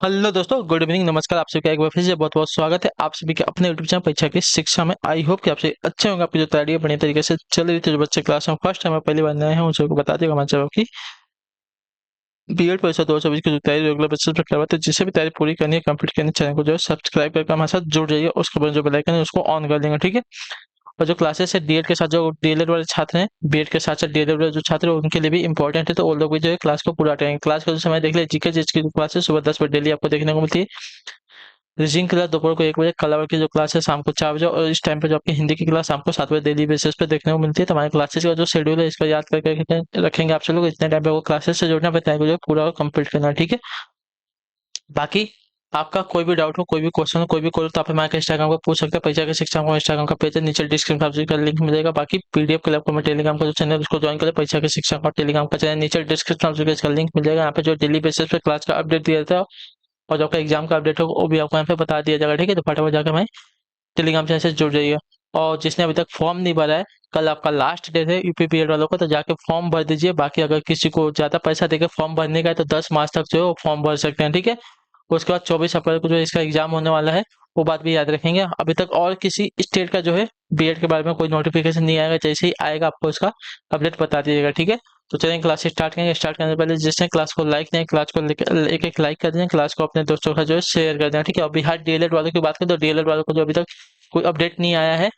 Hello दोस्तों, good evening, नमस्कार। आप सभी का एक बार फिर से बहुत बहुत स्वागत है आप सभी के अपने यूट्यूब चैनल परीक्षा की शिक्षा में। आई होप कि आपसे अच्छे होंगे, आपकी जो तैयारी है बढ़िया तरीके से चल रही थी। जो बच्चे क्लास में फर्स्ट टाइम पहली बार नए हैं उन सबको बता देगा हमारे चैनल की बीएड परीक्षा 2024 की जो तैयारी रेगुलर बेसिस पर करवाते हैं। जिसे भी तैयारी पूरी करनी है, कंप्लीट करनी है, चैनल को जो है सब्सक्राइब करके हमारे साथ जुड़ जाइए। उसके बाद जो बेल आइकन है उसको ऑन कर देंगे, ठीक है। और जो क्लासेस है डीएड के साथ, जो डीएलएड वाले छात्र हैं, बीएड के साथ साथ डीएलएड वाले जो छात्र हैं उनके लिए भी इंपॉर्टेंट है। तो वो लोग भी जो है क्लास को पूरा करेंगे। क्लास का जो समय देख लिया, जीके जीएस की क्लास है सुबह 10 बजे डेली आपको देखने को मिलती है। रीजनिंग क्लास दोपहर को 1 बजे, कलर की जो क्लास है शाम को 4 बजे, और इस टाइम पे जो आपकी हिंदी की क्लास शाम को 7 बजे डेली बेसिस पे देखने को मिलती है। तो हमारे क्लासेस का जो शेड्यूल है इसको याद करके रखेंगे आप सब लोग। इतने टाइम पे वो क्लासेस से जुड़ना पड़ता है, जो पूरा कंप्लीट करना है, ठीक है। बाकी आपका कोई भी डाउट हो, कोई भी क्वेश्चन हो, कोई भी कोई तो आप हमारे इंस्टाग्राम को पूछ सकते हैं। परीक्षा के शिक्षा को इंस्टाग्राम का पेज है, नीचे डिस्क्रिप्शन का लिंक मिलेगा। बाकी पीडीएफ के लिए आपको मैं टेलीग्राम का जो चैनल है उसको ज्वाइन करें। परीक्षा के शिक्षा का टेलीग्राम का चैनल नीचे डिस्क्रिप्शन का इसका लिंक मिल जाएगा। यहाँ पे जो डेली बेसिस पे क्लास का अपडेट दिया जाता है और जो आपका एग्जाम का अपडेट हो वो भी आपको यहाँ पे बता दिया जाएगा, ठीक है। तो फटाफट जाकर हमारे टेलीग्राम चैनल से जुड़ जाइए। और जिसने अभी तक फॉर्म नहीं भरा है, कल आपका लास्ट डे है यूपीपीएड वालों का, तो जाके फॉर्म भर दीजिए। बाकी अगर किसी को ज्यादा पैसा देकर फॉर्म भरने का है तो 10 मार्च तक जो है वो फॉर्म भर सकते हैं, ठीक है। उसके बाद 24 अप्रैल को जो इसका एग्जाम होने वाला है वो बात भी याद रखेंगे। अभी तक और किसी स्टेट का जो है बीएड के बारे में कोई नोटिफिकेशन नहीं आएगा। जैसे ही आएगा आपको इसका अपडेट बता दीजिएगा, ठीक है। तो चलिए क्लास स्टार्ट करेंगे। स्टार्ट करने से पहले जिसने क्लास को लाइक नहीं, क्लास को एक एक लाइक कर दें, क्लास को अपने दोस्तों का जो है शेयर कर दें, ठीक है। और बिहार डीएलएड वालों की बात करें तो डीएलएड वालों को जो अभी तक कोई अपडेट नहीं आया है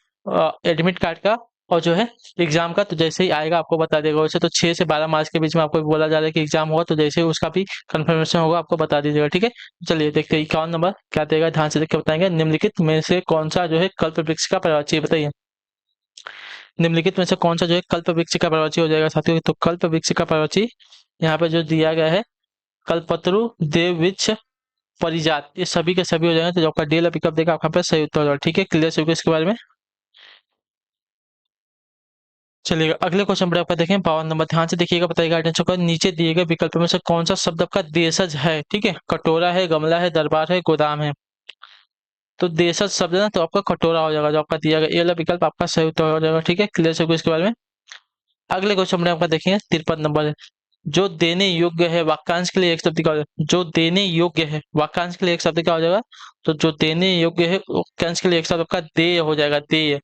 एडमिट कार्ड का और जो है एग्जाम का, तो जैसे ही आएगा आपको बता देगा। वैसे तो 6 से 12 मार्च के बीच में आपको बोला जा रहा है कि एग्जाम होगा, तो जैसे ही उसका भी कंफर्मेशन होगा आपको बता दीजिएगा, ठीक है। चलिए देखते हैं 51 नंबर क्या देगा, ध्यान से देख के बताएंगे। निम्नलिखित में से कौन सा जो है कल्प वृक्ष का पर्यायवाची है, बताइए। निम्नलिखित में से कौन सा जो है कल्प वृक्ष का पर्यायवाची हो जाएगा साथियों। तो कल्प वृक्ष का पर्यायवाची यहाँ पे जो दिया गया है कल्पत्रु देव वृक्ष परिजात, ये सभी के सभी हो जाएंगे। तो जो आपका डेल पिकअप देगा आपका पे सही उत्तर हो जाएगा, ठीक है। क्लियर से इसके बारे में। चलिएगा अगले क्वेश्चन पर आपका देखें 52 नंबर, ध्यान से देखिएगा, बताइएगा आंसर का। नीचे दिए गए विकल्प में से कौन सा शब्द आपका देशज है, ठीक है। कटोरा है, गमला है, दरबार है, गोदाम है। तो देशज शब्द है ना, तो आपका कटोरा हो जाएगा। जो आपका दिया गया ये वाला विकल्प आपका सही उत्तर हो जाएगा, ठीक है। क्लियर से इसके बारे में। अगले क्वेश्चन में आपका देखेंगे 53 नंबर है। जो देने योग्य है वाक्यांश के लिए एक शब्द क्या हो जाएगा। जो देने योग्य है वाक्यांश के लिए एक शब्द क्या हो जाएगा। तो जो देने योग्य है वाक्यांश के लिए एक शब्द आपका देय हो जाएगा, देय।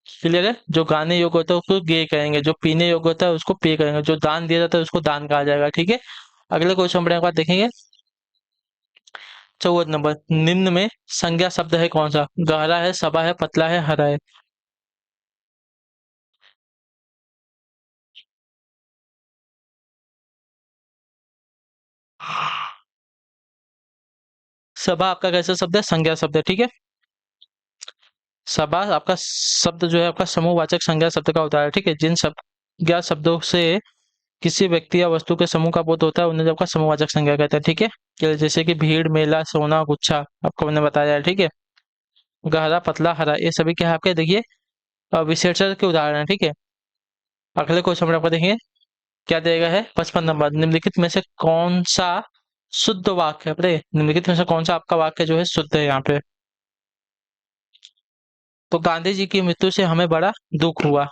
क्लियर है। जो गाने योग्य होता है उसको गे कहेंगे, जो पीने योग्य होता है उसको पे कहेंगे, जो दान दिया जाता है उसको दान कहा जाएगा, ठीक है। अगले क्वेश्चन बढ़ने के बाद देखेंगे 54 नंबर, निम्न में संज्ञा शब्द है कौन सा। गहरा है, सभा है, पतला है, हरा है। सभा आपका कैसा शब्द है, संज्ञा शब्द है, ठीक है। सभा आपका शब्द जो है आपका समूहवाचक संज्ञा शब्द का होता है, ठीक है। जिन संज्ञा शब्दों से किसी व्यक्ति या वस्तु के समूह का बोध होता है उन्हें आपका समूहवाचक संज्ञा कहते हैं, ठीक है। जैसे कि भीड़, मेला, सोना, गुच्छा, आपको मैंने बताया है, ठीक है। गहरा, पतला, हरा, ये सभी क्या है आपके, देखिए विशेषण के उदाहरण है, ठीक है। अगले क्वेश्चन में आपको देखिए क्या दिया है 55 नंबर, निम्नलिखित में से कौन सा शुद्ध वाक्य है, बताइए। निम्नलिखित में से कौन सा आपका वाक्य जो है शुद्ध है यहाँ पे। तो गांधी जी की मृत्यु से हमें बड़ा दुख हुआ,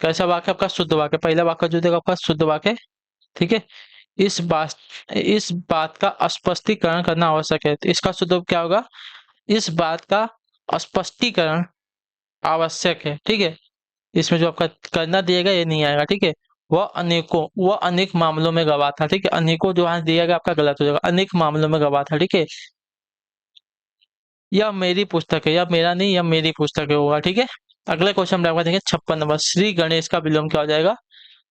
कैसा वाक्य आपका शुद्ध वाक्य। पहला वाक्य जो देगा आपका शुद्ध वाक्य, ठीक है। इस बात इस बात का स्पष्टीकरण करना आवश्यक है, तो इसका शुद्ध क्या होगा। इस बात का स्पष्टीकरण आवश्यक है, ठीक है। इसमें जो आपका करना दिएगा ये नहीं आएगा, ठीक है। वह अनेक मामलों में गवाह था, ठीक है। अनेकों जो यहाँ दिया गया आपका गलत हो जाएगा, अनेक मामलों में गवाह था, ठीक है। यह मेरी पुस्तक है, या मेरा नहीं, यह मेरी पुस्तक है होगा, ठीक है। अगले क्वेश्चन में आपका देखिए 56 नंबर, श्री गणेश का विलोम क्या हो जाएगा।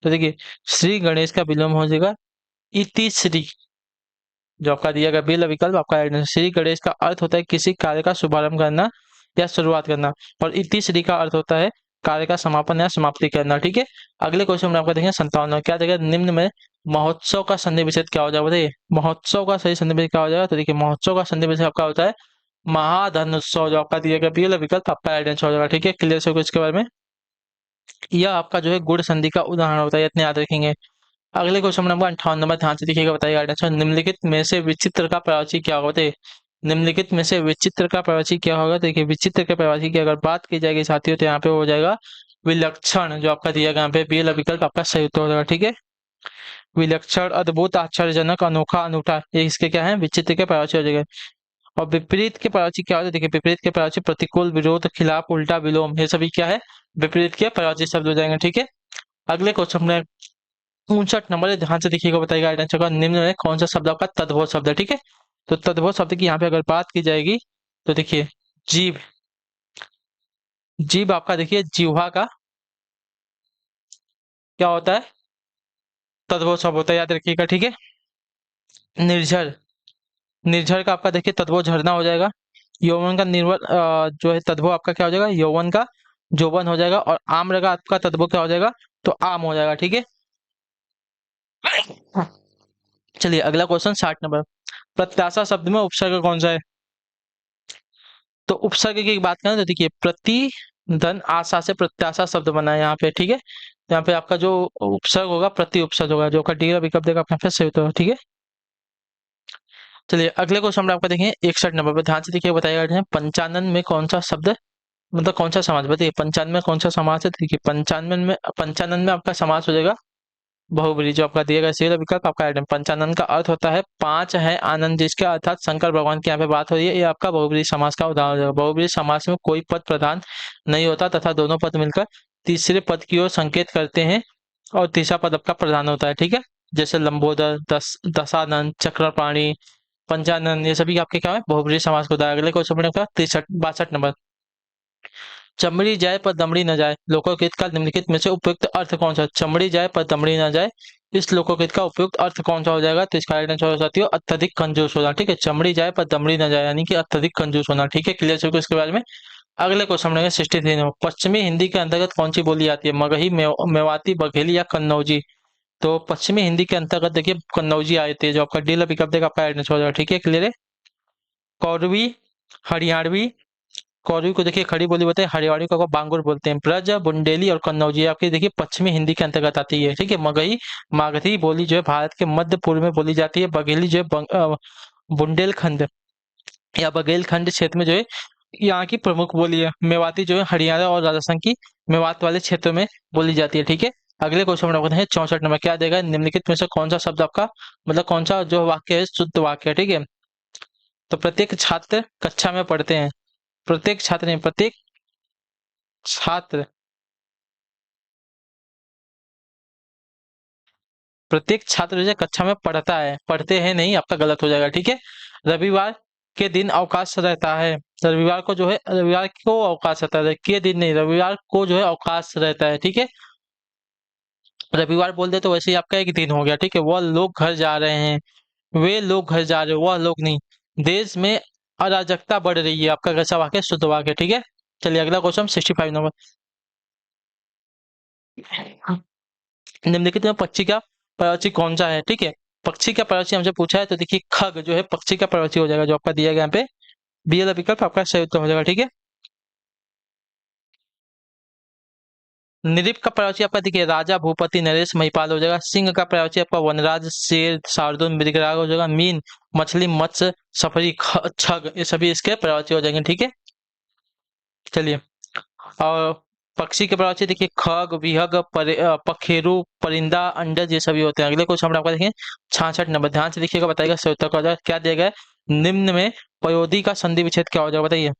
तो देखिए श्री गणेश का विलोम हो जाएगा इति श्री। जो आपका दिया गया बिल विकल्प आपका राइट आंसर। श्री गणेश का अर्थ होता है किसी कार्य का शुभारंभ करना या शुरुआत करना, और इति श्री का अर्थ होता है कार्य का समापन या समाप्ति करना, ठीक है। अगले क्वेश्चन में आपका देखेंगे 57 क्या देगा, निम्न में महोत्सव का संधि विच्छेद क्या हो जाएगा, बताइए। महोत्सव का सही संधि विच्छेद क्या हो जाएगा। तो देखिए महोत्सव का संधि विच्छेद आपका होता है महाधनुत्सव। जो आपका दिया गया बी वाला विकल्प आपका राइट आंसर हो जाएगा, ठीक है। क्लियर से होगा इसके बारे में। यह आपका जो है गुण संधि का उदाहरण होता है, इतने याद रखेंगे। अगले क्वेश्चन नंबर 58 ध्यान से देखिएगा, बताइए आंसर। निम्नलिखित में से विचित्र का प्रवाची क्या होगा, बताइए। निम्नलिखित में से विचित्र का प्रवाची क्या होगा। देखिए विचित्र के प्रवाची की अगर बात की जाएगी साथियों तो यहाँ पे हो जाएगा विलक्षण। जो आपका दिया गया यहाँ पे बी वाला विकल्प आपका सही उत्तर हो जाएगा, ठीक है। विलक्षण, अद्भुत, आश्चर्यजनक, अनोखा, अनूठा, ये इसके क्या है, विचित्र के पर्यायवाची हो जाएगा। और विपरीत के पर्यायवाची क्या होता है, देखिए विपरीत के पर्यायवाची प्रतिकूल, विरोध, खिलाफ, उल्टा, विलोम, ये सभी क्या है, विपरीत के पर्यायवाची शब्द हो जाएंगे। ठीक है, अगले क्वेश्चन में 59 नंबर है, ध्यान से देखिएगा, बताइएगा राइट आंसर का। निम्न में कौन सा शब्द आपका तद्भव शब्द है। ठीक है, तो तद्भव शब्द की यहाँ पे अगर बात की जाएगी तो देखिए जीव, जीव आपका देखिए जीवा का क्या होता है, तद्भव शब्द होता है, याद रखिएगा। ठीक है, निर्झर, निर्झर का आपका देखिए तद्भव झरना हो जाएगा। यौवन का निर्वल जो है तद्भव आपका क्या हो जाएगा, यौवन का जोबन हो जाएगा। और आम्र का आपका तद्भव क्या हो जाएगा, तो आम हो जाएगा। ठीक है, चलिए अगला क्वेश्चन 60 नंबर, प्रत्याशा शब्द में उपसर्ग कौन सा है। तो उपसर्ग की बात करें तो देखिए प्रति, धन, आशा से प्रत्याशा शब्द बना है यहाँ पे। ठीक है, यहाँ पे आपका जो उपसर्ग होगा प्रति उपसर्ग होगा, जो का डी का विकल्प देगा अपना फिर सही होता है। ठीक है, चलिए अगले क्वेश्चन में आपका देखें 61 नंबर पर, ध्यान से देखिए, बताइएगा पंचानन में कौन सा शब्द, मतलब कौन सा समास, बताइए पंचानन में कौन सा समास है। तो देखिए पंचानन में आपका समास हो जाएगा बहुब्रीहि, जो आपका दिया गया सी वाला विकल्प आपका आइटम। पंचानन का अर्थ होता है पांच है आनंद जिसके, अर्थात शंकर भगवान की यहाँ पे बात हो रही है, ये आपका बहुब्रीहि समास का उदाहरण हो जाएगा। बहुब्रीहि समास में कोई पद प्रधान नहीं होता तथा दोनों पद मिलकर तीसरे पद की ओर संकेत करते हैं, और तीसरा पद आपका प्रधान होता है। ठीक है, जैसे लंबोदर, दशानन, चक्रपाणी, पंचानन, ये सभी आपके क्या है, बहुब्रीहि समास को उदाहरण। अगले क्वेश्चन का 62 नंबर, चमड़ी जाए पर दमड़ी न जाए, लोकोक्ति का निम्नलिखित में से उपयुक्त अर्थ कौन सा। चमड़ी जाए पर दमड़ी न जाए, इस लोकोक्ति का उपयुक्त अर्थ कौन सा हो जाएगा, तो इसका राइट आंसर हो जाती है अत्यधिक कंजूस होना। ठीक है, चमड़ी जाए पर दमड़ी न जाए यानी कि अत्यधिक कंजूस होना। ठीक है, क्लियर चुके इसके बारे में। अगले क्वेश्चन में 63 पश्चिमी हिंदी के अंतर्गत कौन सी बोली जाती है, मगही, मेवाती, बघेली या कन्नौजी। तो पश्चिमी हिंदी के अंतर्गत देखिए कन्नौजी आती है, जो आपका डी विकल्प देगा आपका राइट आंसर हो जाएगा। ठीक है, क्लियर है। कौरवी, हरियाणवी, कौरवी को देखिए खड़ी बोली बोलते हैं, हरियाणवी को बांगुर बोलते हैं। ब्रज, बुंडेली और कन्नौजी आपकी देखिए पश्चिमी हिंदी के अंतर्गत आती है। ठीक है, मगही, मागधी बोली जो है भारत के मध्य पूर्व में बोली जाती है। बघेली जो है बुंदेलखंड या बघेलखंड क्षेत्र में जो है यहाँ की प्रमुख बोली है। मेवाती जो है हरियाणा और राजस्थान की मेवात वाले क्षेत्रों में बोली जाती है। ठीक है, अगले क्वेश्चन में आपको है 64 नंबर, क्या देगा, निम्नलिखित में से कौन सा शब्द आपका, मतलब कौन सा जो वाक्य है शुद्ध वाक्य है। ठीक है, तो प्रत्येक छात्र कक्षा में पढ़ते हैं, प्रत्येक छात्र नहीं, प्रत्येक छात्र, प्रत्येक छात्र जो है कक्षा में पढ़ता है, पढ़ते हैं नहीं, आपका गलत हो जाएगा। ठीक है, रविवार के दिन अवकाश रहता है, रविवार को जो है, रविवार को अवकाश रहता है, के दिन नहीं, रविवार को जो है अवकाश रहता है। ठीक है, रविवार बोल दे तो वैसे ही आपका एक दिन हो गया। ठीक है, वह लोग घर जा रहे हैं, वे लोग घर जा रहे हैं, वह लोग नहीं। देश में अराजकता बढ़ रही है, आपका कैसा वाक्य, शुद्ध वाक्य। ठीक है, चलिए अगला क्वेश्चन 65 नंबर, निम्नलिखित में पक्षी का प्रवाची कौन सा है। ठीक है, पक्षी का प्रवाची हमसे पूछा है, तो देखिए खग जो है पक्षी का प्रवाची हो जाएगा, जो आपका दिया गया यहाँ पे बी वाला विकल्प आपका सही उत्तर हो जाएगा। ठीक है, नृप का प्रवाची आपका देखिए राजा, भूपति, नरेश, महिपाल हो जाएगा। सिंह का प्रवाची आपका वनराज, शेर, शार्दूल, मृगराज हो जाएगा। मीन, मछली, मत्स्य, सफरी, छग, ये सभी इसके प्रवाची हो जाएंगे। ठीक है, चलिए, और पक्षी के प्रवाची देखिए खग, विहग, पखेरु, परिंदा, अंडज, ये सभी होते हैं। अगले क्वेश्चन हम आपका देखें 66 नंबर, ध्यान से देखिएगा, बताइएगा सही उत्तर क्या हो जाएगा। क्या दिया गया है, निम्न में पयोधी का संधि विच्छेद क्या हो जाएगा, बताइए।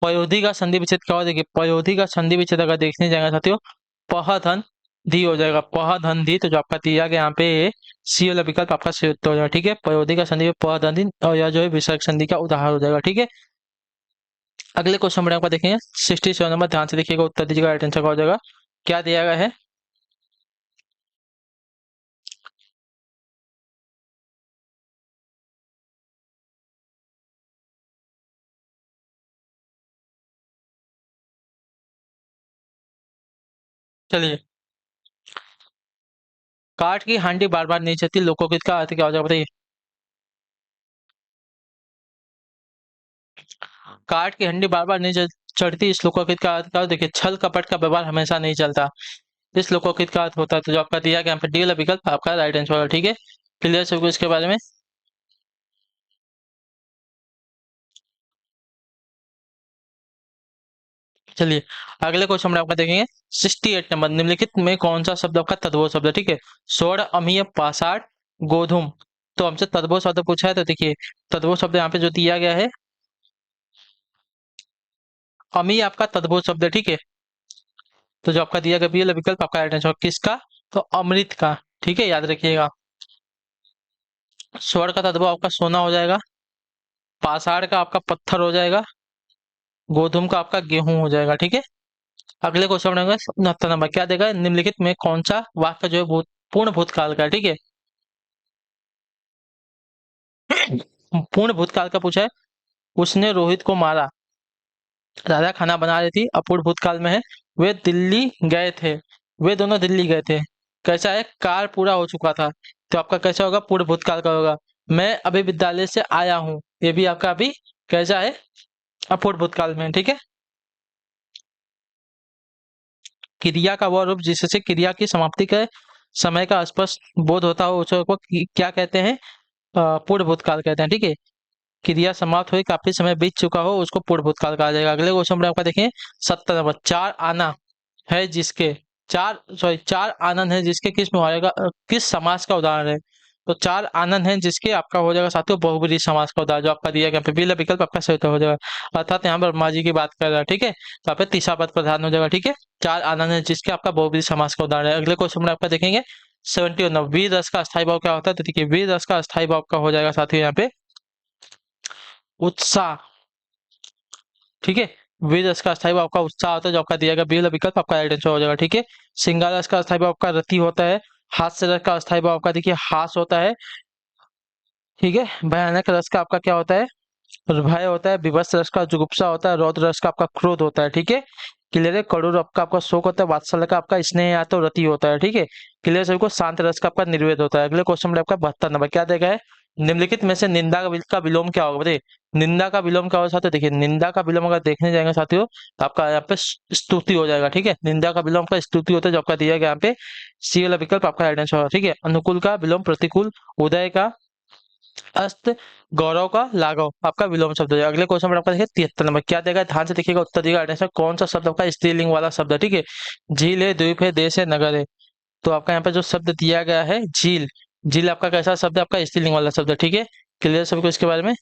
पयोधी का संधि विच्छेद क्या हो, देखिए पयोधी का संधि विच्छेद अगर देखने जाएगा साथियों, पह धन धी हो जाएगा, पह धन धी, तो जो आपका दिया गया यहाँ पे सी वाला विकल्प आपका सही उत्तर हो जाएगा। ठीक है, पयोधी का संधि पह धन धी, और यह जो है विसर्ग संधि का उदाहरण हो जाएगा। ठीक है, अगले क्वेश्चन में आपका देखेंगे 67 नंबर, ध्यान से देखिएगा, उत्तर दीजिएगा, राइट आंसर का हो जाएगा। क्या दिया गया है, चलिए, काठ की हांडी बार बार नहीं चलती, लोकोक्ति का अर्थ क्या हो जाएगा, बताइए। काठ की हंडी बार बार नहीं चढ़ती, इस लोकोक्ति का अर्थ क्या हो, देखिए छल कपट का व्यवहार हमेशा नहीं चलता। इस लोकोक्ति का अर्थ होता है। तो जो आपका दिया गया यहाँ पे डी वाला विकल्प आपका राइट आंसर होगा। ठीक है, क्लियर सबको इसके बारे में। चलिए अगले क्वेश्चन में आपका देखेंगे 68 नंबर, निम्नलिखित में कौन सा शब्द आपका तद्भव शब्द है। ठीक है, स्वर्ण अमीय पाषाण गोधूम। तो हमसे तद्भव शब्द पूछा है, तो देखिए तद्भव शब्द यहाँ पे जो दिया गया है अमीय आपका तद्भव शब्द है। ठीक है, तो जो आपका दिया गया बी वाला विकल्प आपका राइट आंसर किसका, तो अमृत का। ठीक है, याद रखिएगा। स्वर्ण का तद्भव आपका सोना हो जाएगा, पाषाण का आपका पत्थर हो जाएगा, गोधूम का आपका गेहूं हो जाएगा। ठीक है, अगले क्वेश्चन में 69 नंबर क्या देगा, निम्नलिखित में कौन सा वाक्य जो है पूर्ण भूतकाल का है। ठीक है, पूर्ण भूतकाल का पूछा है। उसने रोहित को मारा, राधा खाना बना रही थी, अपूर्ण भूतकाल में है। वे दिल्ली गए थे, वे दोनों दिल्ली गए थे। कैसा है, कार पूरा हो चुका था। तो आपका कैसा होगा, पूर्ण भूतकाल का होगा। मैं अभी विद्यालय से आया हूँ, ये भी आपका अभी कैसा है, अपूर्ण भूतकाल में। ठीक है, क्रिया का वह रूप जिससे क्रिया की समाप्ति के समय का स्पष्ट बोध होता हो उसे को क्या कहते हैं, पूर्ण भूतकाल कहते हैं। ठीक है, क्रिया समाप्त हुई, काफी समय बीत चुका हो, उसको पूर्ण भूतकाल कहा जाएगा। अगले क्वेश्चन में आपका देखें 70 नंबर, चार आना है जिसके, चार आनंद है जिसके किस में हो जाएगा, किस समास का उदाहरण है। तो चार आनंद है जिसके आपका हो जाएगा साथियों बहुब्रीहि समास का उदाहरण, जो आपका दिया गया पहला विकल्प आपका सही उत्तर हो जाएगा। अर्थात यहाँ पर माँ जी की बात कर रहा है। ठीक है, तो यहाँ पे तीसरा पद प्रधान हो जाएगा। ठीक है, चार आनंद है जिसके आपका बहुब्रीहि समास का उदाहरण है। अगले क्वेश्चन में आपका देखेंगे 71 नंबर, वीर रस का अस्थायी भाव क्या होता है। तो देखिए वीर रस का अस्थायी भाव का हो जाएगा साथियों यहाँ पे उत्साह। ठीक है, वीर रस का अस्थायी भाव आपका उत्साह होता है, जो आपका दिया गया बी वाला विकल्प आपका राइट आंसर हो जाएगा। ठीक है, श्रृंगार रस का अस्थायी भाव आपका रति होता है। हास्य रस का अस्थायी भाव आपका देखिए हास होता है। ठीक है, भयानक रस का आपका क्या होता है, भय होता है। विभत्स रस का जुगुप्सा होता है। रौद्र रस का आपका क्रोध होता है। ठीक है, क्लियर है। कड़ू रस का आपका शोक होता है। वात्सल्य का आपका स्नेह या तो रति होता है। ठीक है, क्लियर सभी को। शांत रस का आपका निर्वेद होता है। अगले क्वेश्चन में आपका 72 नंबर क्या देगा है, निम्नलिखित में से निंदा का विलोम क्या होगा, बताइए निंदा का विलोम क्या होगा साथियों। देखिए निंदा का विलोम अगर देखने जाएंगे साथियों तो आपका यहाँ पे स्तुति हो जाएगा। ठीक है, निंदा का विलोम का स्तुति होता है, जो आपका दिया गया यहाँ पे सी वाला विकल्प आपका राइट आंसर होगा। ठीक है, अनुकूल का विलोम प्रतिकूल, उदय का अस्त, गौरव का लाघव आपका विलोम शब्द हो जाएगा। अगले क्वेश्चन में आपका देखिए 73 नंबर क्या देगा, ध्यान से देखिएगा उत्तर दिएगा आंसर कौन सा शब्द आपका स्त्रीलिंग वाला शब्द है। ठीक है, झील है, द्वीप है, देश है, नगर है। तो आपका यहाँ पे जो शब्द दिया गया है झील, झील आपका कैसा शब्द है, आपका स्त्रीलिंग वाला शब्द है। ठीक है, क्लियर सबको इसके बारे में।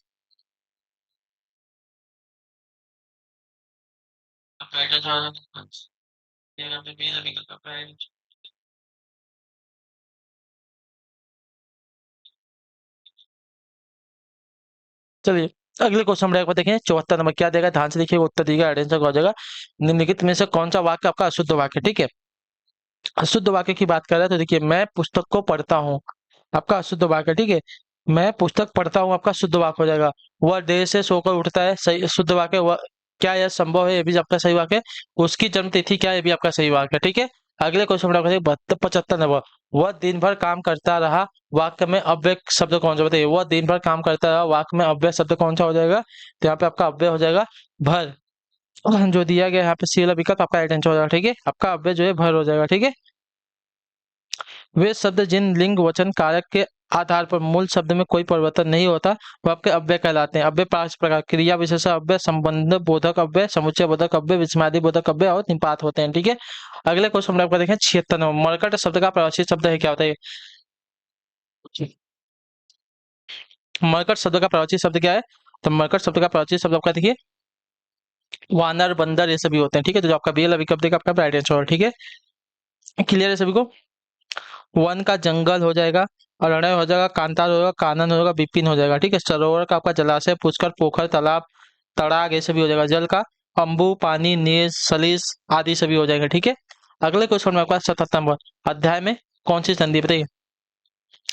चलिए अगले क्वेश्चन में देखें 74 नंबर क्या देगा, ध्यान से देखिए उत्तर दिएगा आंसर हो जाएगा। निम्नलिखित में से कौन सा वाक्य आपका अशुद्ध वाक्य। ठीक है, अशुद्ध वाक्य की बात कर रहा है तो देखिए मैं पुस्तक को पढ़ता हूँ, आपका अशुद्ध वाक्य। ठीक है, मैं पुस्तक पढ़ता हूँ आपका शुद्ध वाक्य हो जाएगा। वह देर से सोकर उठता है, सही शुद्ध वाक्य। वह क्या यह संभव है, ये भी आपका सही वाक्य है। उसकी जन्म तिथि क्या है, ये भी आपका सही वाक्य है। ठीक है, अगले क्वेश्चन में आपका 75 नंबर, वह दिन भर काम करता रहा, वाक्य में अव्यय शब्द कौन सा, बताइए वह दिन भर काम करता रहा, वाक्य में अव्यय शब्द कौन सा हो जाएगा। तो यहाँ पे आपका अव्यय हो जाएगा भर, जो दिया गया यहाँ पे सी वाला विकल्प आपका राइट आंसर हो जाएगा। ठीक है, आपका अव्यय जो है भर हो जाएगा। ठीक है, वे शब्द जिन लिंग वचन कारक के आधार पर मूल शब्द में कोई परिवर्तन नहीं होता वो आपके अव्यय कहलाते हैं। अव्यय पांच प्रकार, क्रिया विशेषण अव्यय, संबंध बोधक अव्यय, समुच्चय बोधक अव्यय, विस्मयादि बोधक अव्यय और निपात होते हैं। ठीक है, अगले क्वेश्चन में आपका देखें 76 नंबर, मरकट शब्द का प्रवाची शब्द है क्या, बताइए मरकट शब्द का प्रवाची शब्द क्या है। तो मरकट शब्द का प्रवाची शब्द आपका देखिए वानर, बंदर, ये सभी होते हैं। ठीक है, तो जो आपका बी वाला विकल्प देगा आपका राइट आंसर। ठीक है, क्लियर है सभी को। वन का जंगल हो जाएगा, अरण्य हो जाएगा, कांतार हो जाएगा, कानन हो जाएगा, विपिन हो जाएगा। ठीक है, सरोवर का आपका जलाशय, पुष्कर, पोखर, तालाब, तड़ाग, ये सभी हो जाएगा। जल का अम्बु, पानी, नीर, सलीस आदि सभी हो जाएगा। ठीक है, अगले क्वेश्चन में आपका 77 नंबर, अध्याय में कौन सी संधि, बताइए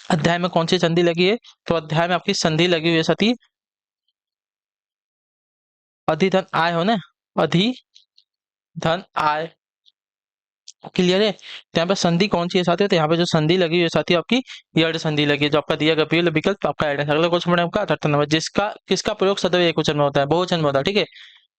अध्याय में कौन सी संधि लगी है। तो अध्याय में आपकी संधि लगी हुई है सती अधिधन आय हो ना, अधिधन आय। क्लियर है, तो यहाँ पे संधि कौन सी है साथी, तो यहाँ पे जो संधि लगी हुई है साथी आपकी यर्ड संधि लगी है, जो आपका दिया गया पहला विकल्प आपका राइट है। अगला क्वेश्चन में आपका 78 नंबर, जिसका किसका प्रयोग सदैव एकवचन में होता है, बहुवचन में होता है। ठीक है,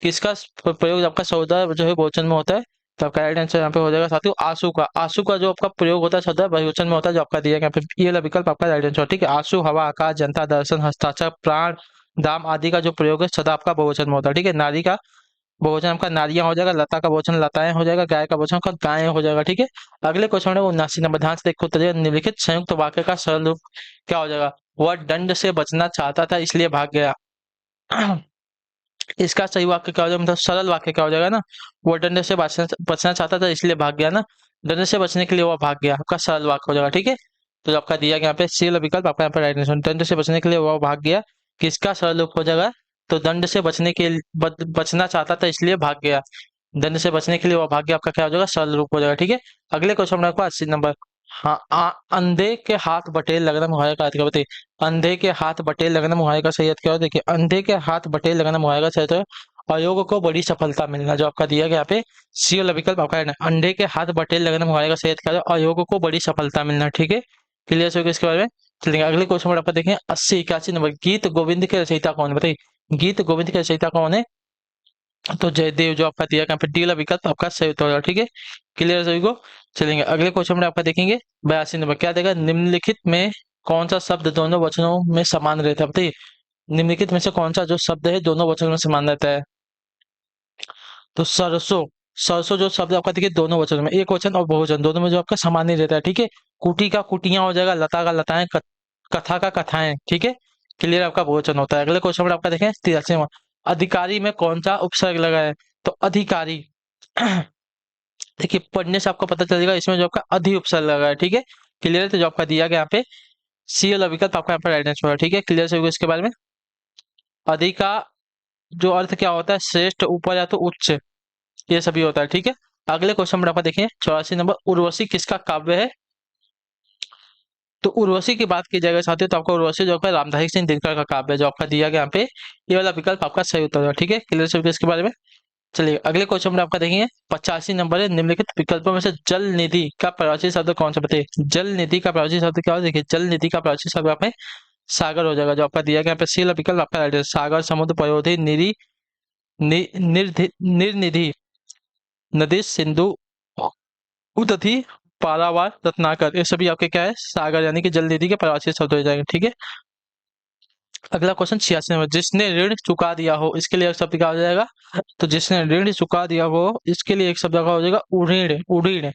किसका प्रयोग आपका सौदा जो है बहुवचन में होता है, तो आपका राइट आंसर यहाँ पे हो जाएगा साथियों आंसू का। आंसू का जो आपका प्रयोग होता है सदा बहुवचन में होता है, जो आपका दिया गया यहाँ पे ये वाला विकल्प आपका राइट आंसर, ठीक है। आंसू, हवा, आकाश, जनता, दर्शन, हस्ताक्षर, प्राण, दाम आदि का जो प्रयोग है सदा आपका बहुवचन में होता है, ठीक है। नारी का बहुवचन आपका नारियां हो जाएगा, लता का बहुवचन लताएं हो जाएगा, गाय का बहुवचन आपका गायें हो जाएगा, ठीक है। अगले क्वेश्चन है 79 नंबर, ध्यान से देखो तो निम्नलिखित संयुक्त वाक्य का सरल रूप क्या हो जाएगा। वह दंड से बचना चाहता था इसलिए भाग गया। इसका सही वाक्य क्या हो जाएगा, मतलब सरल वाक्य क्या हो जाएगा ना। वो दंड से बचना बचना चाहता था इसलिए भाग गया ना, दंड से बचने के लिए वो भाग गया, आपका सरल वाक्य हो जाएगा, ठीक है। तो जो आपका दिया गया यहाँ पे सी वाला विकल्प आपका यहाँ पे राइट आंसर, दंड से बचने के लिए वो भाग गया, किसका सरल रूप हो जाएगा। तो दंड से बचने के बचना चाहता था इसलिए भाग गया, दंड से बचने के लिए वो भाग गया, आपका क्या हो जाएगा सरल रूप हो जाएगा, ठीक है। अगले क्वेश्चन में आपको 80 नंबर, हाँ अंधे के हाथ बटेर लगना मुहावरे का अर्थ क्या बताइए। अंधे के हाथ बटेर लगना मुहावरे का सही अर्थ क्या हो, देखिए अंधे के हाथ बटेर लगना मुहावरे का सही अर्थ है अयोग को बड़ी सफलता मिलना, जो आपका दिया गया यहाँ पे सी वाला विकल्प आपका है ना। अंधे के हाथ बटेर लगना मुहावरे का सही अर्थ क्या है, अयोग को बड़ी सफलता मिलना, ठीक है। क्लियर हो गया इसके बारे में। चलिए अगले क्वेश्चन में आपका देखें 80 81 नंबर, गीत गोविंद के रचयिता कौन है बताइए। गीत गोविंद के रचयिता कौन है, तो जयदेव, जो आपका दिया यहाँ पे डी वाला विकल्प आपका सही उत्तर होगा, ठीक है। क्लियर सभी को। चलेंगे अगले क्वेश्चन में आपका देखेंगे 82 नंबर, क्या देगा निम्नलिखित में कौन सा शब्द दोनों वचनों में समान रहता है बताइए। निम्नलिखित में से कौन सा जो शब्द है दोनों वचनों में समान रहता है। तो सरसों, सरसों जो शब्द आपका देखिए दोनों वचनों में, एक वचन और बहुवचन दोनों में जो आपका समान ही रहता है, ठीक है। कुटी का कुटियां हो जाएगा, लता का लताएं, कथा का कथाएं, ठीक है। क्लियर आपका बहुवचन होता है। अगले क्वेश्चन में आपका देखें 83वां, अधिकारी में कौन सा उपसर्ग लगा है। तो अधिकारी देखिए पढ़ने से आपको पता चलेगा, इसमें जो आपका अधि उपसर्ग लगा है, ठीक है। क्लियर है, तो जो आपका दिया गया यहाँ पे सी वाला विकल्प आपका यहाँ पर राइट आंसर होगा, ठीक है। क्लियर से होगा इसके बारे में। अधि का जो अर्थ क्या होता है, श्रेष्ठ, ऊपर या तो उच्च, ये सभी होता है, ठीक है। अगले क्वेश्चन में आपका देखिए 84 नंबर, उर्वशी किसका काव्य है। तो उर्वशी की बात की जाएगा साथियों, तो आपका उर्वशी जो है रामधारी सिंह दिनकर का काव्य है, जो आपका दिया गया यहाँ पे ये वाला विकल्प आपका सही उत्तर होगा, ठीक है। क्लियर से होगा इसके बारे में। चलिए अगले क्वेश्चन में आपका देखेंगे 85 नंबर है, निम्नलिखित विकल्पों में से जल निधि का प्रवाची शब्द कौन सा बताइए। जल निधि का प्रवाची शब्द क्या हो, देखिए जल निधि का प्रवाची शब्द आप में सागर हो जाएगा, जो आपका दिया गया यहाँ पे सी वाला विकल्प आपका राइट है। सागर, समुद्र, पयोधि, निधि, निर्निधि, नदी, सिंधु, उदधि, पारावार, रत्नाकर, ये सभी आपके क्या है सागर यानी कि जल निधि के प्रवाची शब्द हो जाएंगे, ठीक है। अगला क्वेश्चन 86 नंबर, जिसने ऋण चुका दिया हो इसके लिए एक शब्द क्या हो जाएगा। तो जिसने ऋण चुका दिया हो इसके लिए एक शब्द का हो जाएगा उड़ीण, उड़ीण।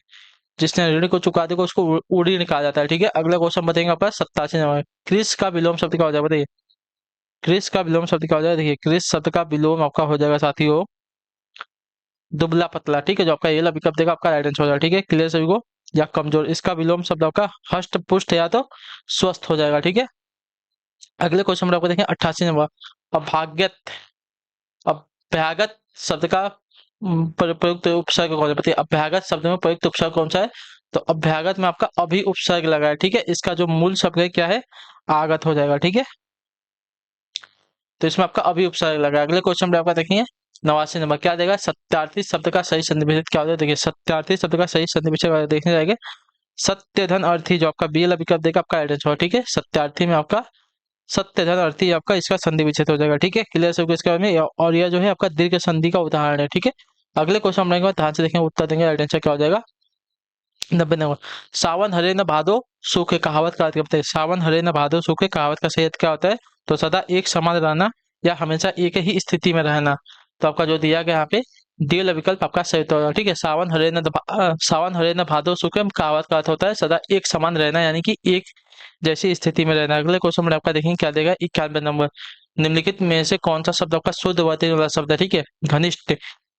जिसने ऋण को चुका दिया उसको उड़ीण कहा जाता है, ठीक है। अगला क्वेश्चन बताएंगे आपका 87 नंबर, क्रिस का विलोम शब्द क्या हो जाएगा बताइए। क्रिस का विलोम शब्द क्या हो जाएगा, देखिए क्रिस शब्द का विलोम आपका हो जाएगा साथियों दुबला पतला, ठीक है। जो आपका ये वाला विकल्प देगा आपका राइट आंसर हो जाएगा, ठीक है। क्लियर सभी को। या कमजोर, इसका विलोम शब्द आपका हष्ट पुष्ट या तो स्वस्थ हो जाएगा, ठीक है। अगले क्वेश्चन में आपको देखें 88 नंबर, अभाग्यत, अभ्यागत शब्द का प्रयुक्त उपसर्ग कौन सा है बताइए। अभ्यागत शब्द में प्रयुक्त उपसर्ग कौन सा है। तो अभ्यागत में आपका अभी उपसर्ग लगा है, ठीक है। इसका जो मूल शब्द है क्या है, आगत हो जाएगा, ठीक है। तो इसमें आपका अभी उपसर्ग लगा है। अगले क्वेश्चन में आपका देखिए 89 नंबर, क्या देगा सत्यार्थी शब्द का सही संधि विच्छेद क्या होता है। देखिए सत्यार्थी शब्द का सही संधि विच्छेद देखने जाएंगे, सत्य धन अर्थी, जो आपका बी वाला विकल्प देगा आपका राइट आंसर, ठीक है। सत्यार्थी में आपका सत्य धन अर्थी आपका इसका संधि विच्छेद हो जाएगा, ठीक है। क्लियर सब इसके बारे में। और यह जो है आपका दीर्घ संधि का उदाहरण है, ठीक है। अगले क्वेश्चन बनाएंगे ध्यान से देखेंगे, उत्तर देंगे, राइट आंसर क्या हो जाएगा 90 नंबर, सावन हरे न भादो सूखे, कहावत का अर्थ क्या बताइए। सावन हरे न भादो सूखे, कहावत का सही अर्थ क्या होता है। तो सदा एक समान रहना या हमेशा एक ही स्थिति में रहना। तो आपका जो दिया गया यहाँ पे डी वाला विकल्प आपका सही उत्तर होगा, ठीक है। सावन हरे न भादो सूखे, कहावत का अर्थ होता है सदा एक समान रहना यानी कि एक जैसी स्थिति में रहना। अगले क्वेश्चन में आपका देखेंगे क्या देगा 91 नंबर, निम्नलिखित में से कौन सा शब्द आपका शुद्ध वर्तनी वाला शब्द है, ठीक है। घनिष्ठ,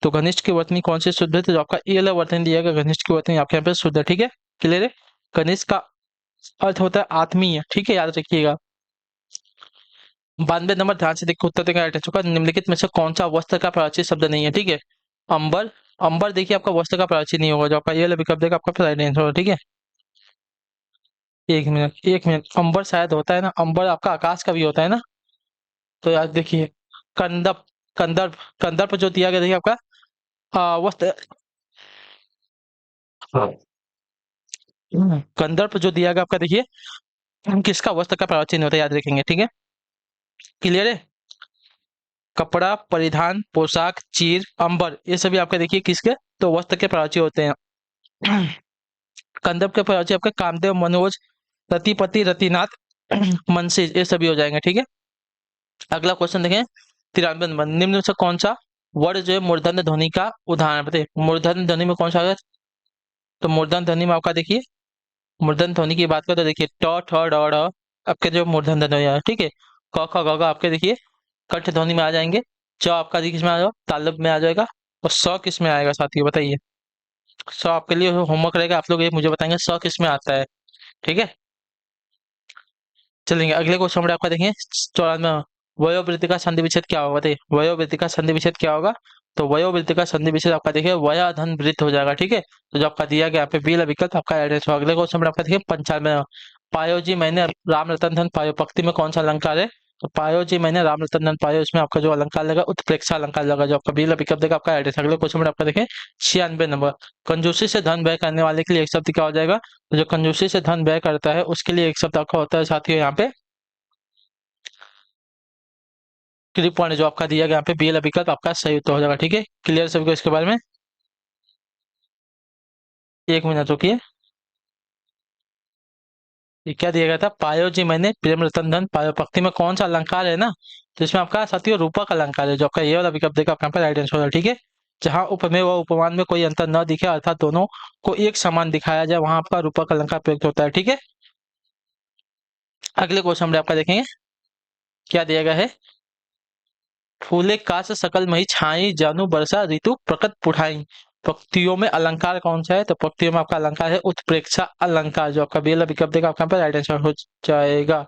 तो घनिष्ठ की वर्तनी कौन सी शुद्ध है, तो जो आपका ए वाला वर्तनी दिया गया घनिष्ठ की वर्तनी आपके यहाँ पे शुद्ध है, ठीक है। क्लियर है। घनिष्ठ का अर्थ होता है आत्मीय, ठीक है, याद रखिएगा। 92 नंबर, ध्यान से देखिए उत्तर देंगे राइट आंसर का, निम्नलिखित में से कौन सा वस्त्र का प्राचीन शब्द नहीं है, ठीक है। अंबर, अंबर देखिए आपका वस्त्र का प्राचीन नहीं होगा, जो आपका ये वाला विकल्प देगा आपका राइट आंसर होगा, ठीक है। एक मिनट एक मिनट, अंबर शायद होता है ना, अंबर आपका आकाश का भी होता है ना। तो यार देखिए कंदप, कंदर्प, कंदर्प जो दिया गया देखिए आपका वस्त्र, कंदर्प जो दिया गया आपका देखिए किसका वस्त्र का प्राचीन होता है याद रखेंगे, ठीक है। क्लियर है। कपड़ा, परिधान, पोशाक, चीर, अंबर, ये सभी आपके देखिए किसके, तो वस्त्र के प्रवाची होते हैं। कंदर्प के प्रवाची आपके कामदेव, मनोज, रतिपति, रतिनाथ, मनसी, ये सभी हो जाएंगे। ठीक है, अगला क्वेश्चन देखें 93 नंबर, निम्न में से कौन सा वर्ड जो है मूर्धन्य ध्वनि का उदाहरण बताइए। मूर्धन्य ध्वनि में कौन सा आएगा, तो मूर्धन्य ध्वनि में आपका देखिए, मूर्धन्य ध्वनि की बात करें तो देखिए ट ठ ड ढ आपके जो मूर्धन्य ध्वनि है। ठीक है, क ख ग घ आपके देखिए कंठ ध्वनि में आ जाएंगे। च आपका देखिए किसमें आ जाएगा, तालव्य में आ जाएगा। और स किस में आएगा साथियों बताइए। स आपके लिए होमवर्क रहेगा, आप लोग ये मुझे बताएंगे स किस में आता है। ठीक है, चलेंगे अगले क्वेश्चन में आपका देखेंगे 94, वयोवृत्ति का संधि विच्छेद क्या होगा बताइए। वयोवृत्ति का संधि विच्छेद क्या होगा, तो वयोवृत्ति का संधि विच्छेद आपका देखिए वया धन वृत्त हो जाएगा। ठीक है, तो जो आपका दिया गया यहाँ पे बी वाला विकल्प आपका एड्रेस होगा। अगले क्वेश्चन में आपका देखिए 95, पायो जी मैंने राम रतन धन पायो, पंक्ति में कौन सा अलंकार है, तो पायो जी मैंने राम रतन धन पायो, इसमें आपका जो अलंकार लगेगा उत्प्रेक्षा अलंकार लगेगा, जो आपका बी वाला विकल्प देगा आपका एड्रेस। अगले क्वेश्चन में आपका देखें 96 नंबर, कंजूसी से धन व्यय करने वाले के लिए एक शब्द क्या हो जाएगा, तो जो कंजूसी से धन व्यय करता है उसके लिए एक शब्द आपका होता है साथियों यहाँ पे कृपण, जो आपका दिया गया यहाँ पे बी वाला विकल्प आपका सही उत्तर हो जाएगा। ठीक है, क्लियर सभी को इसके बारे में। एक मिनट रुकिए, ये क्या दिया गया था, पायो जी मैंने प्रेम रतन धन पायो, पक्ति में कौन सा अलंकार है ना, तो इसमें आपका साथियों रूपक अलंकार है, जो आपका ये वाला विकल्प देगा आपका राइट आंसर होगा। ठीक है, जहां उपमेय व उपमान में कोई अंतर न दिखे, अर्थात दोनों को एक समान दिखाया जाए, वहां आपका रूपक अलंकार प्रयुक्त होता है। ठीक है, अगले क्वेश्चन में आपका देखेंगे क्या दिया गया है, फूले काश सकल मही छाई जानू बरसा ऋतु प्रकट पुठाई, पंक्तियों में अलंकार कौन सा है, तो पंक्तियों में आपका अलंकार है उत्प्रेक्षा अलंकार, जो आपका बेला विकल्प देगा आपका पर राइट आंसर हो जाएगा।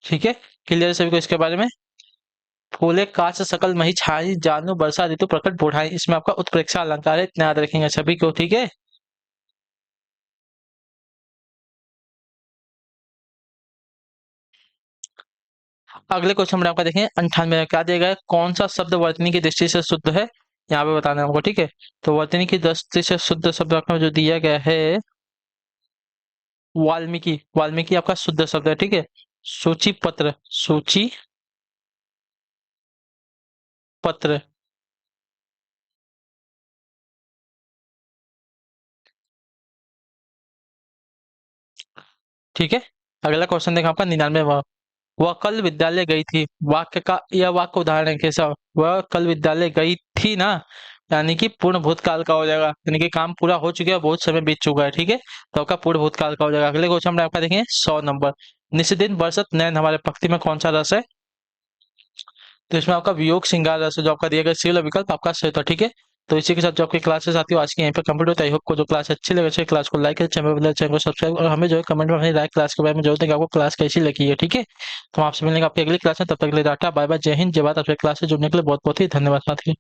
ठीक है, क्लियर सभी को इसके बारे में। फूले काश सकल मही छाई जानू बरसा ऋतु प्रकट बुढ़ाई, इसमें आपका उत्प्रेक्षा अलंकार है, इतना याद रखेंगे सभी को। ठीक है, अगले क्वेश्चन में आपका देखें 98 में क्या दिया गया है, कौन सा शब्द वर्तनी की दृष्टि से शुद्ध है, यहाँ पे बताना है हमको। ठीक है, तो वर्तनी की दृष्टि से शुद्ध शब्द आपका जो दिया गया है वाल्मीकि, वाल्मीकि आपका शुद्ध शब्द है। ठीक है, सूची पत्र, सूची पत्र। ठीक है, अगला क्वेश्चन देखा आपका 99, वह कल विद्यालय गई थी, वाक्य का यह वाक्य उदाहरण है कैसा, वह कल विद्यालय गई थी ना, यानी कि पूर्ण भूतकाल का हो जाएगा, यानी कि काम पूरा हो चुका है, बहुत समय बीत चुका है। ठीक है, तो आपका पूर्ण भूतकाल का हो जाएगा। अगले क्वेश्चन में आपका देखेंगे 100 नंबर, निस्दिन बरसत नैन हमारे पक्ति में कौन सा रस है, तो इसमें आपका वियोग श्रृंगार रस है, जो आपका दिया गया सी वाला विकल्प आपका सही था। ठीक है, तो इसी के साथ जो आपकी क्लासेस आती है आज की यहीं पे कंप्लीट होता है। आई होप को जो क्लास अच्छी लगे अच्छे क्लास को लाइक करें, चैनल को सब्सक्राइब और हमें जो है कमेंट में अपनी राय क्लास के बारे में जरूर देंगे आपको क्लास कैसी लगी है। ठीक है, तो हम आपसे मिलेंगे आपकी अगली क्लास में, तब तक के लिए टाटा बाय बाय, जय हिंद जय भारत। आपसे क्लास से जुड़ने के लिए बहुत बहुत ही धन्यवाद साथियों।